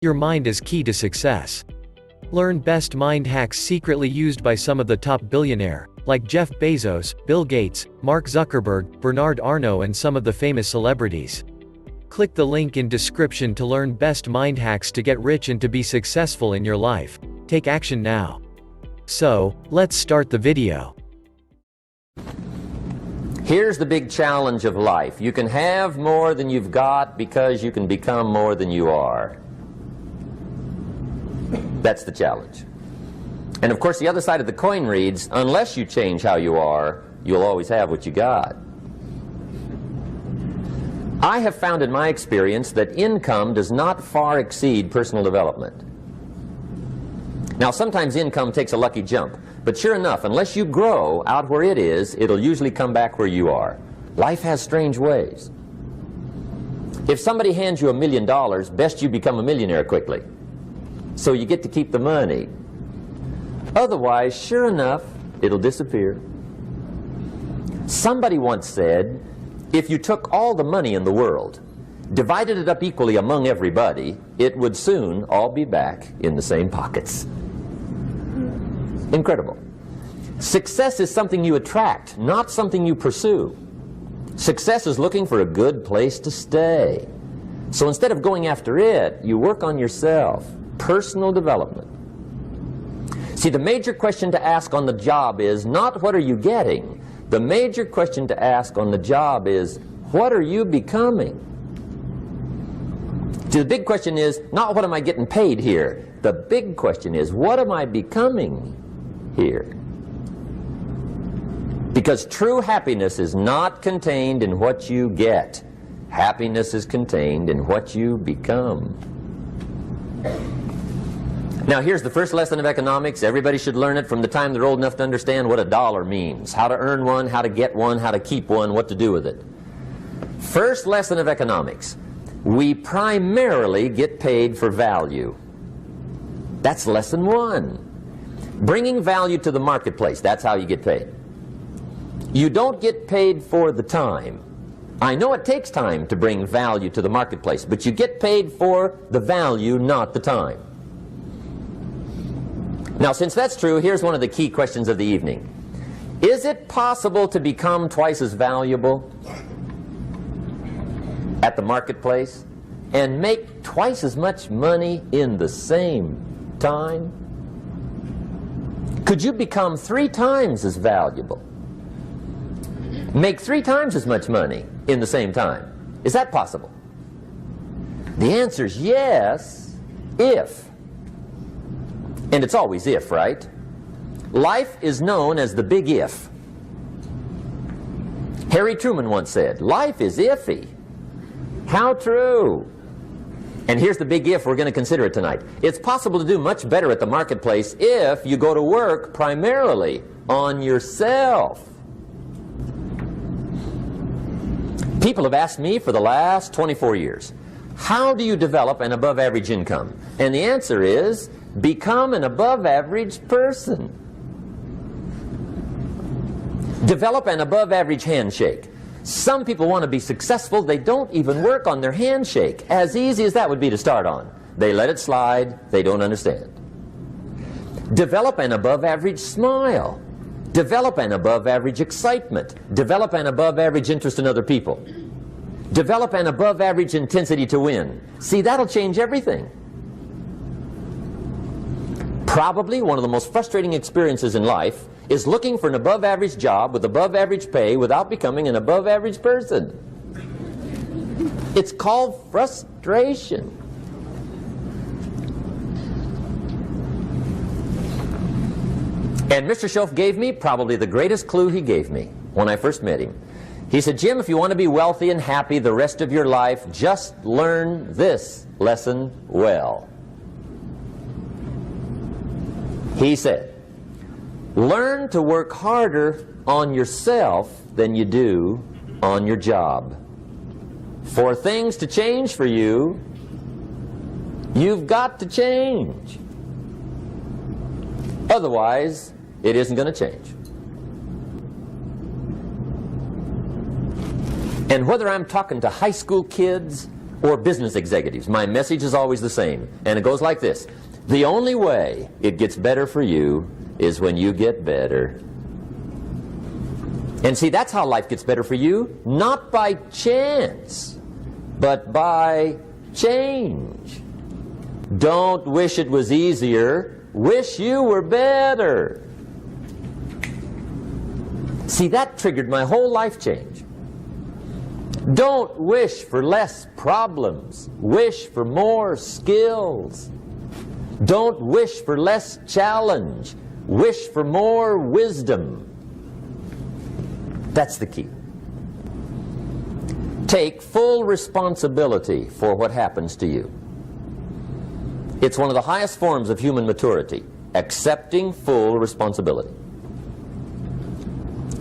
Your mind is key to success. Learn best mind hacks secretly used by some of the top billionaires, like Jeff Bezos, Bill Gates, Mark Zuckerberg, Bernard Arnault, and some of the famous celebrities. Click the link in description to learn best mind hacks to get rich and to be successful in your life. Take action now. So, let's start the video. Here's the big challenge of life. You can have more than you've got because you can become more than you are. That's the challenge. And of course the other side of the coin reads, unless you change how you are, you'll always have what you got. I have found in my experience that income does not far exceed personal development. Now sometimes income takes a lucky jump, but sure enough, unless you grow out where it is, it'll usually come back where you are. Life has strange ways. If somebody hands you $1 million, best you become a millionaire quickly, so you get to keep the money. Otherwise, sure enough, it'll disappear. Somebody once said, if you took all the money in the world, divided it up equally among everybody, it would soon all be back in the same pockets. Incredible. Success is something you attract, not something you pursue. Success is looking for a good place to stay. So instead of going after it, you work on yourself. Personal development. See, the major question to ask on the job is not what are you getting. The major question to ask on the job is what are you becoming? See, the big question is not what am I getting paid here. The big question is what am I becoming here? Because true happiness is not contained in what you get. Happiness is contained in what you become. Now here's the first lesson of economics. Everybody should learn it from the time they're old enough to understand what a dollar means, how to earn one, how to get one, how to keep one, what to do with it. First lesson of economics. We primarily get paid for value. That's lesson one. Bringing value to the marketplace, that's how you get paid. You don't get paid for the time. I know it takes time to bring value to the marketplace, but you get paid for the value, not the time. Now, since that's true, here's one of the key questions of the evening. Is it possible to become twice as valuable at the marketplace and make twice as much money in the same time? Could you become 3 times as valuable? Make 3 times as much money in the same time? Is that possible? The answer is yes, if. And it's always if, right? Life is known as the big if. Harry Truman once said, life is iffy. How true. And here's the big if we're going to consider it tonight. It's possible to do much better at the marketplace if you go to work primarily on yourself. People have asked me for the last 24 years, how do you develop an above average income? And the answer is, become an above average person. Develop an above average handshake. Some people want to be successful, they don't even work on their handshake. As easy as that would be to start on. They let it slide, they don't understand. Develop an above average smile. Develop an above average excitement. Develop an above average interest in other people. Develop an above average intensity to win. See, that'll change everything. Probably one of the most frustrating experiences in life is looking for an above average job with above average pay without becoming an above average person. It's called frustration. And Mr. Schoaf gave me probably the greatest clue he gave me when I first met him. He said, Jim, if you want to be wealthy and happy the rest of your life, just learn this lesson well. He said, learn to work harder on yourself than you do on your job. For things to change for you, you've got to change. Otherwise, it isn't going to change. And whether I'm talking to high school kids or business executives, my message is always the same, and it goes like this. The only way it gets better for you is when you get better. And see, that's how life gets better for you, not by chance, but by change. Don't wish it was easier, wish you were better. See, that triggered my whole life change. Don't wish for less problems, wish for more skills. Don't wish for less challenge, wish for more wisdom. That's the key. Take full responsibility for what happens to you. It's one of the highest forms of human maturity, accepting full responsibility.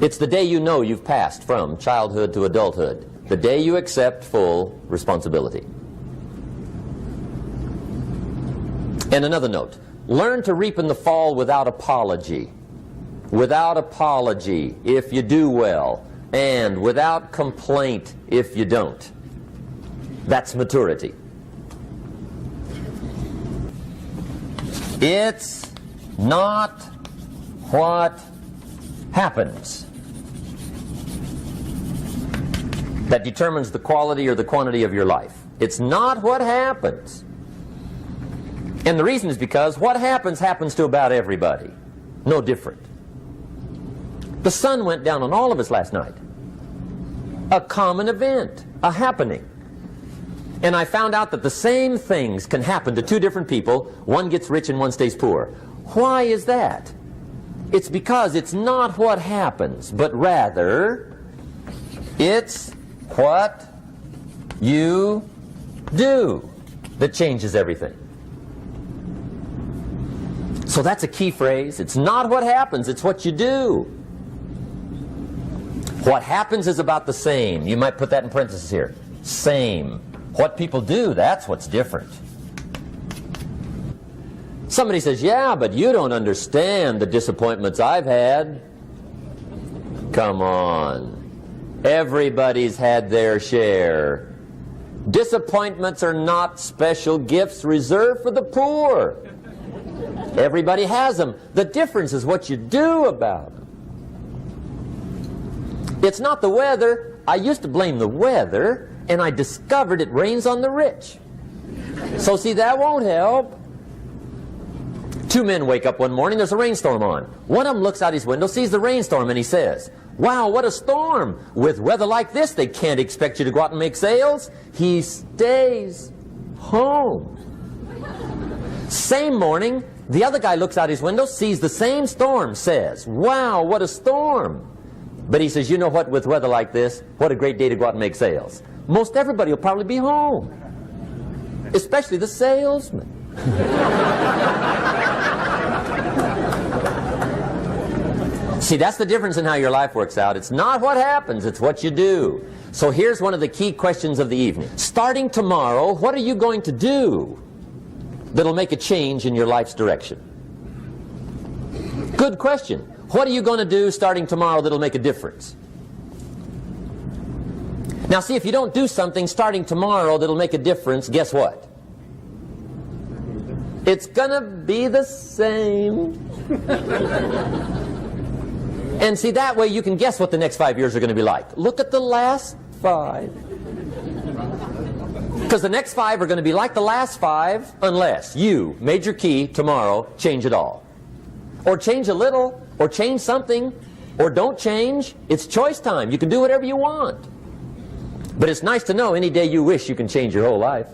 It's the day you know you've passed from childhood to adulthood, the day you accept full responsibility. And another note, learn to reap in the fall without apology. Without apology if you do well, and without complaint if you don't. That's maturity. It's not what happens that determines the quality or the quantity of your life. It's not what happens. And the reason is because what happens happens to about everybody. No different. The sun went down on all of us last night. A common event, a happening. And I found out that the same things can happen to two different people. One gets rich and one stays poor. Why is that? It's because it's not what happens, but rather it's what you do that changes everything. So that's a key phrase. It's not what happens, it's what you do. What happens is about the same. You might put that in parentheses here. Same. What people do, that's what's different. Somebody says, yeah, but you don't understand the disappointments I've had. Come on. Everybody's had their share. Disappointments are not special gifts reserved for the poor. Everybody has them. The difference is what you do about them. It's not the weather. I used to blame the weather, and I discovered it rains on the rich. So see, that won't help. Two men wake up one morning, there's a rainstorm on. One of them looks out his window, sees the rainstorm, and he says, wow, what a storm. With weather like this, they can't expect you to go out and make sales. He stays home. Same morning, the other guy looks out his window, sees the same storm, says, wow, what a storm. But he says, you know what, with weather like this, what a great day to go out and make sales. Most everybody will probably be home, especially the salesman. See, that's the difference in how your life works out. It's not what happens, it's what you do. So here's one of the key questions of the evening. Starting tomorrow, what are you going to do that'll make a change in your life's direction? Good question. What are you going to do starting tomorrow that'll make a difference? Now see, if you don't do something starting tomorrow that'll make a difference, guess what? It's going to be the same. And see, that way you can guess what the next 5 years are going to be like. Look at the last 5. Because the next 5 are going to be like the last 5 unless you, major key, tomorrow, change it all. Or change a little, or change something, or don't change. It's choice time. You can do whatever you want. But it's nice to know any day you wish you can change your whole life.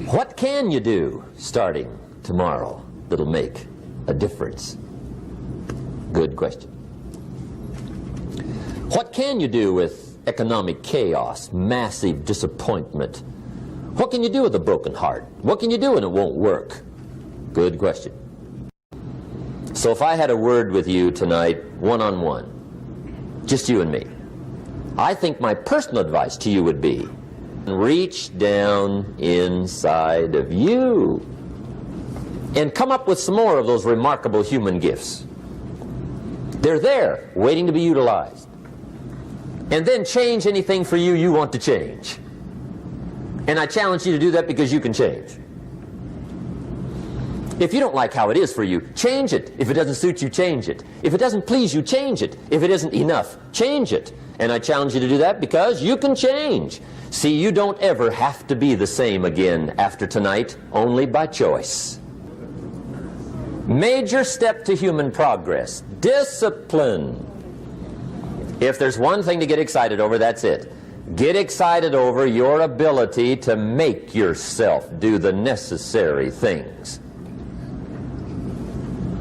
What can you do starting tomorrow that'll make a difference? Good question. What can you do with economic chaos, massive disappointment? What can you do with a broken heart? What can you do when it won't work? Good question. So if I had a word with you tonight, one-on-one, just you and me, I think my personal advice to you would be, reach down inside of you and come up with some more of those remarkable human gifts. They're there, waiting to be utilized. And then change anything for you you want to change. And I challenge you to do that because you can change. If you don't like how it is for you, change it. If it doesn't suit you, change it. If it doesn't please you, change it. If it isn't enough, change it. And I challenge you to do that because you can change. See, you don't ever have to be the same again after tonight, only by choice. Major step to human progress, discipline. If there's one thing to get excited over, that's it. Get excited over your ability to make yourself do the necessary things.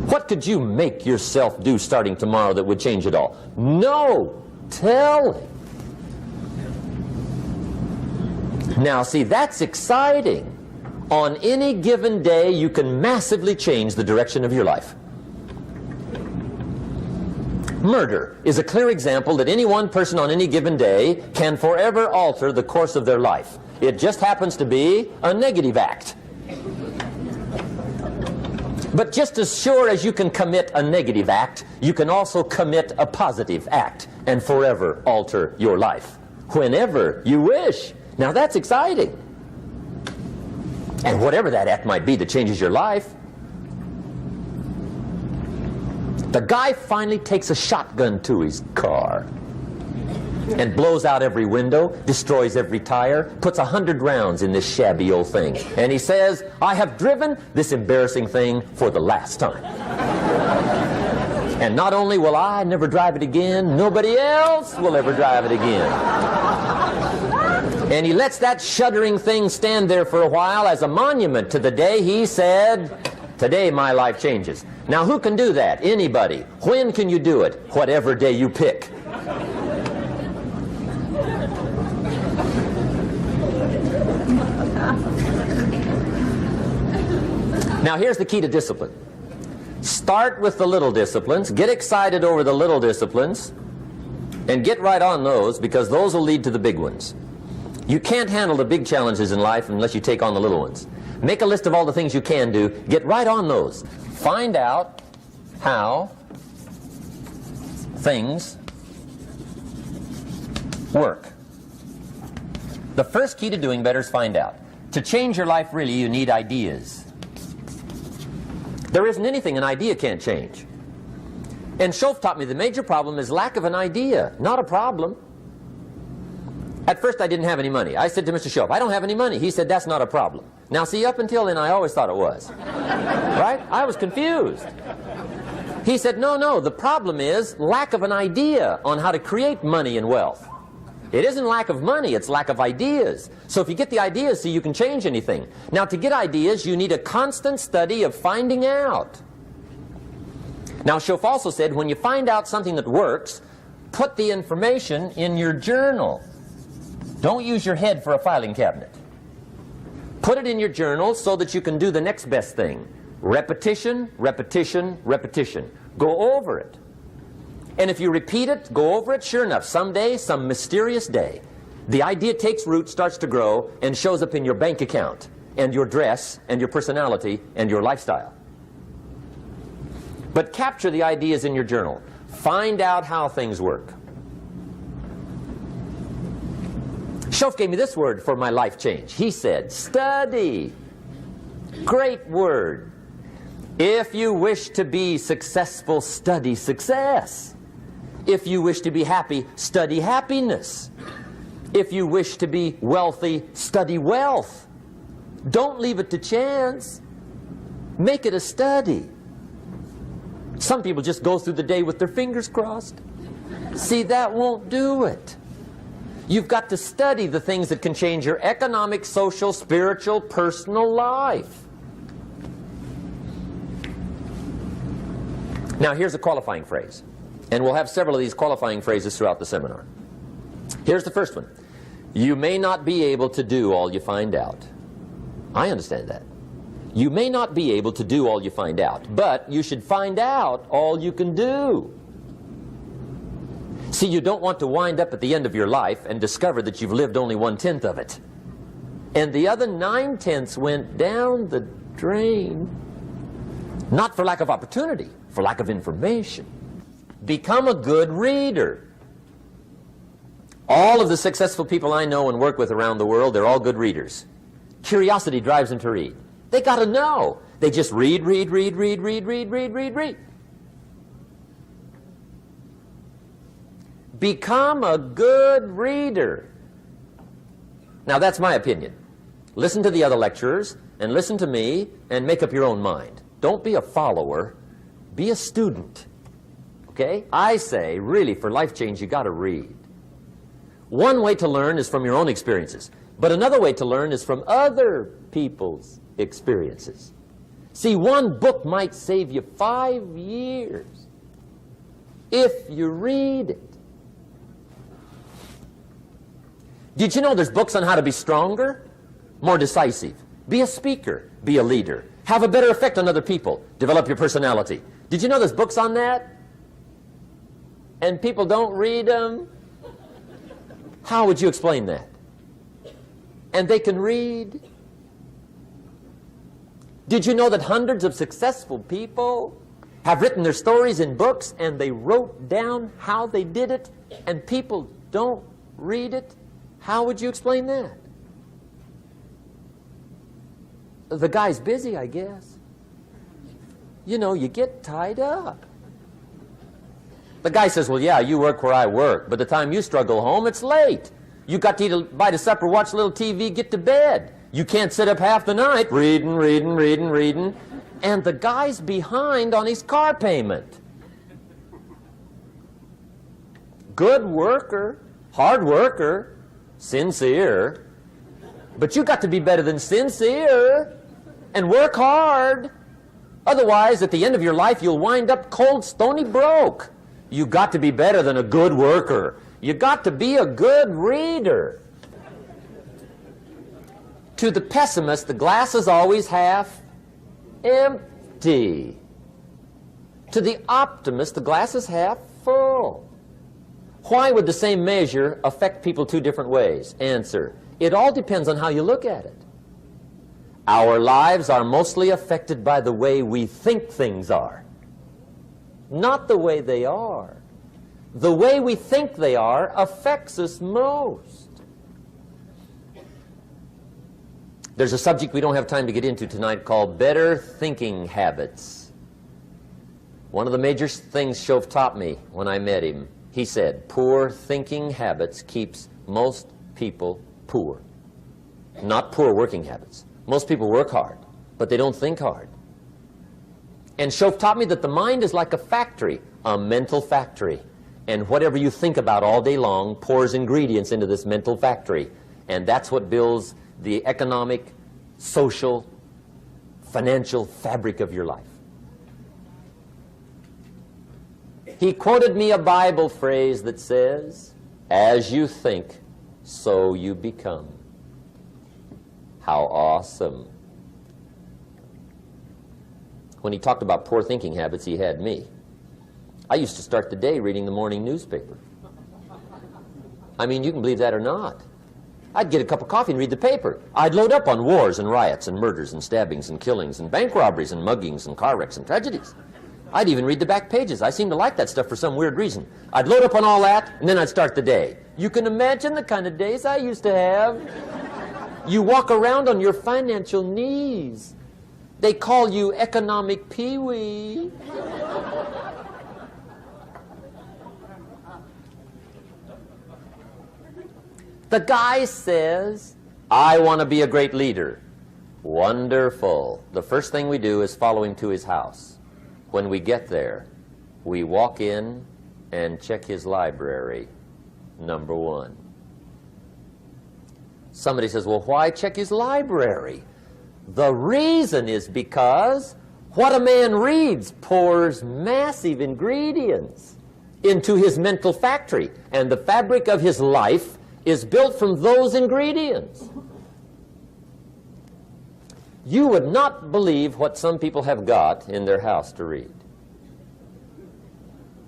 What could you make yourself do starting tomorrow that would change it all? No! Tell him. Now see, that's exciting. On any given day, you can massively change the direction of your life. Murder is a clear example that any one person on any given day can forever alter the course of their life. It just happens to be a negative act. But just as sure as you can commit a negative act, you can also commit a positive act and forever alter your life whenever you wish. Now that's exciting. And whatever that act might be that changes your life. The guy finally takes a shotgun to his car and blows out every window, destroys every tire, puts 100 rounds in this shabby old thing. And he says, I have driven this embarrassing thing for the last time. And not only will I never drive it again, nobody else will ever drive it again. And he lets that shuddering thing stand there for a while as a monument to the day he said, today my life changes. Now who can do that? Anybody. When can you do it? Whatever day you pick. Now here's the key to discipline. Start with the little disciplines, get excited over the little disciplines, and get right on those, because those will lead to the big ones. You can't handle the big challenges in life unless you take on the little ones. Make a list of all the things you can do, get right on those. Find out how things work. The first key to doing better is find out. To change your life, really, you need ideas. There isn't anything an idea can't change. And Schoaf taught me the major problem is lack of an idea, not a problem. At first I didn't have any money. I said to Mr. Schoaf, I don't have any money. He said, that's not a problem. Now see, up until then I always thought it was. Right? I was confused. He said, no, the problem is lack of an idea on how to create money and wealth. It isn't lack of money, it's lack of ideas. So if you get the ideas, see, you can change anything. Now to get ideas, you need a constant study of finding out. Now Schoaf also said, when you find out something that works, put the information in your journal. Don't use your head for a filing cabinet. Put it in your journal so that you can do the next best thing. Repetition, repetition, repetition. Go over it. And if you repeat it, go over it, sure enough, someday, some mysterious day, the idea takes root, starts to grow, and shows up in your bank account, and your dress, and your personality, and your lifestyle. But capture the ideas in your journal. Find out how things work. Schoaf gave me this word for my life change. He said, study. Great word. If you wish to be successful, study success. If you wish to be happy, study happiness. If you wish to be wealthy, study wealth. Don't leave it to chance. Make it a study. Some people just go through the day with their fingers crossed. See, that won't do it. You've got to study the things that can change your economic, social, spiritual, personal life. Now here's a qualifying phrase. And we'll have several of these qualifying phrases throughout the seminar. Here's the first one. You may not be able to do all you find out. I understand that. You may not be able to do all you find out, but you should find out all you can do. See, you don't want to wind up at the end of your life and discover that you've lived only 1/10 of it. And the other 9/10 went down the drain. Not for lack of opportunity, for lack of information. Become a good reader. All of the successful people I know and work with around the world, they're all good readers. Curiosity drives them to read. They got to know. They just read. Become a good reader. Now, that's my opinion. Listen to the other lecturers and listen to me and make up your own mind. Don't be a follower. Be a student. Okay? I say, really, for life change, you got to read. One way to learn is from your own experiences, but another way to learn is from other people's experiences. See, one book might save you 5 years if you read it. Did you know there's books on how to be stronger, more decisive, be a speaker, be a leader, have a better effect on other people, develop your personality? Did you know there's books on that? And people don't read them? How would you explain that? And they can read. Did you know that hundreds of successful people have written their stories in books and they wrote down how they did it and people don't read it? How would you explain that? The guy's busy, I guess. You know, you get tied up. The guy says, well, yeah, you work where I work, but the time you struggle home, it's late. You got to eat a bite of supper, watch a little TV, get to bed. You can't sit up half the night reading. And the guy's behind on his car payment. Good worker, hard worker, sincere. But you got to be better than sincere and work hard. Otherwise, at the end of your life, you'll wind up cold, stony broke. You got to be better than a good worker. You got to be a good reader. To the pessimist, the glass is always half empty. To the optimist, the glass is half full. Why would the same measure affect people two different ways? Answer: it all depends on how you look at it. Our lives are mostly affected by the way we think things are, not the way they are. The way we think they are affects us most. There's a subject we don't have time to get into tonight called better thinking habits. One of the major things Shoaff taught me when I met him, he said, poor thinking habits keeps most people poor. Not poor working habits. Most people work hard, but they don't think hard. And Shoaff taught me that the mind is like a factory, a mental factory. And whatever you think about all day long pours ingredients into this mental factory. And that's what builds the economic, social, financial fabric of your life. He quoted me a Bible phrase that says, as you think, so you become. How awesome. When he talked about poor thinking habits, he had me. I used to start the day reading the morning newspaper. I mean, you can believe that or not. I'd get a cup of coffee and read the paper. I'd load up on wars and riots and murders and stabbings and killings and bank robberies and muggings and car wrecks and tragedies. I'd even read the back pages. I seem to like that stuff for some weird reason. I'd load up on all that, and then I'd start the day. You can imagine the kind of days I used to have. You walk around on your financial knees. They call you economic peewee. The guy says, I want to be a great leader. Wonderful. The first thing we do is follow him to his house. When we get there, we walk in and check his library, number one. Somebody says, well, why check his library? The reason is because what a man reads pours massive ingredients into his mental factory, and the fabric of his life is built from those ingredients. You would not believe what some people have got in their house to read.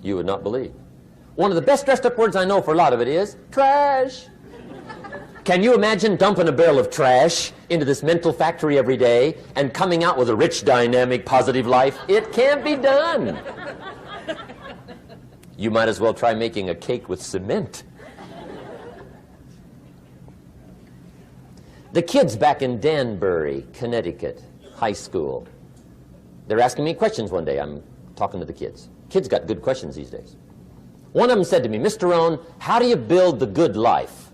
You would not believe. One of the best dressed up words I know for a lot of it is trash. Can you imagine dumping a barrel of trash into this mental factory every day and coming out with a rich, dynamic, positive life? It can't be done. You might as well try making a cake with cement. The kids back in Danbury, Connecticut, high school, they're asking me questions one day. I'm talking to the kids. Kids got good questions these days. One of them said to me, Mr. Rohn, how do you build the good life?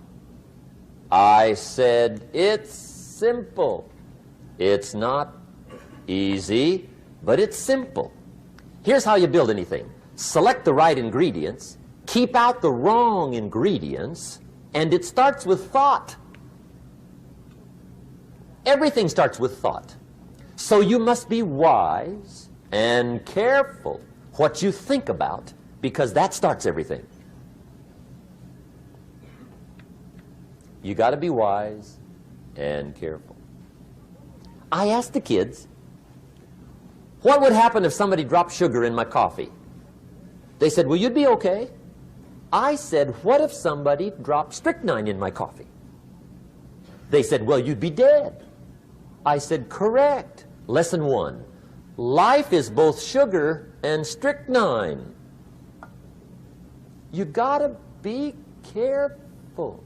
I said, it's simple. It's not easy, but it's simple. Here's how you build anything. Select the right ingredients, keep out the wrong ingredients, and it starts with thought. Everything starts with thought. So you must be wise and careful what you think about, because that starts everything. You got to be wise and careful. I asked the kids, what would happen if somebody dropped sugar in my coffee? They said, well, you'd be okay. I said, what if somebody dropped strychnine in my coffee? They said, well, you'd be dead. I said, correct. Lesson 1. Life is both sugar and strychnine. You gotta be careful.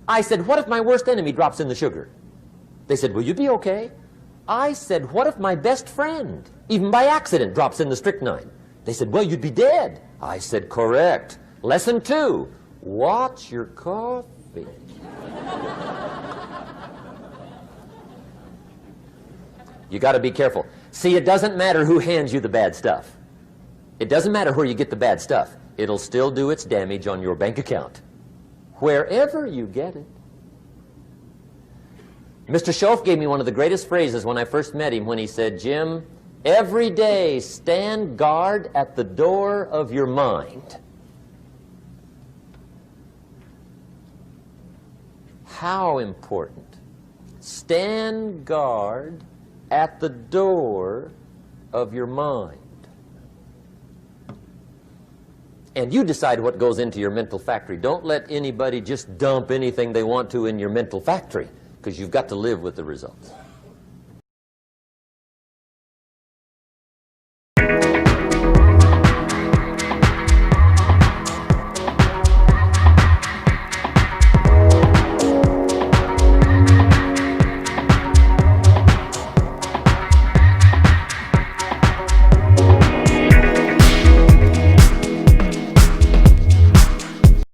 I said, what if my worst enemy drops in the sugar? They said, will you be okay? I said, what if my best friend, even by accident, drops in the strychnine? They said, well, you'd be dead. I said, correct. Lesson 2, watch your coffee. You got to be careful. See, it doesn't matter who hands you the bad stuff. It doesn't matter where you get the bad stuff. It'll still do its damage on your bank account, wherever you get it. Mr. Schoaf gave me one of the greatest phrases when I first met him, when he said, Jim, every day stand guard at the door of your mind. How important. Stand guard at the door of your mind. And you decide what goes into your mental factory. Don't let anybody just dump anything they want to in your mental factory, because you've got to live with the results.